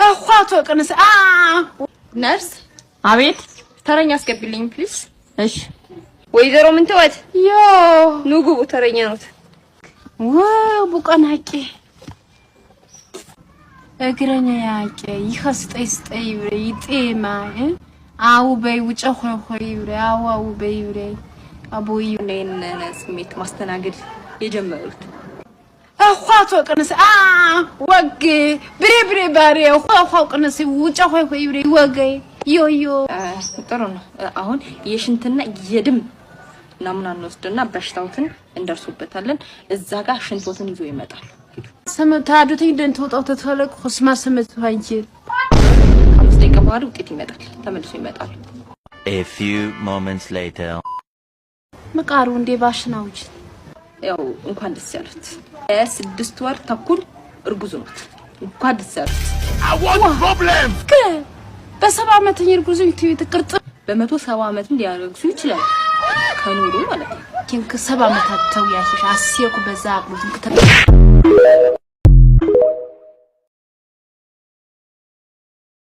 አኳቶ ቀነሰ ነርስ አቤት ተረኛ አስገቢልኝ ፕሊዝ እሺ ወይዘሮ ምን ተወት ዮ ንጉቡ ተረኛ ነው ዋው ቡቀናቄ እግረኛ ያቄ ይኸስጠይ ይጤማ አው በይ ውጭ ሆይ አው በይ አቦይ ነን ስሜት ማስተናገድ የጀመሩት አኳቶ ቀነሰ ወግ ብሬ ባሪ አኳቶ ቀነሰ ውጭ ሆይ ወግ ዮዮ ጥሩ ነው አሁን የሽንትና የድም ናሙና እንወስድና በሽታውትን እንደርሱበታለን እዛ ጋር ሽንቶትን ይዞ ይመጣል ሰመታዱት እንደንተውጣው ተተለቅ ኹስማ ሰመት ባንጂ አምስት ደቂቃ በኋላ ውጤት ይመጣል ተመልሶ ይመጣል A few moments later መቃሩ እንደ ባሽናውጅ ያው እንኳን ደስ ያሉት 6 ወር ተኩል እርጉዝ ነው እንኳን ደስ ያሉት I want problem በ70 ዓመት እርጉዝ ይተቅርጥ በ170 ዓመት ሊያረግዙ ይችላል ከኑሩ ማለት ነው ከ70 ዓመታት ተው ያሽሽ አስየኩ በዛ አቅሉት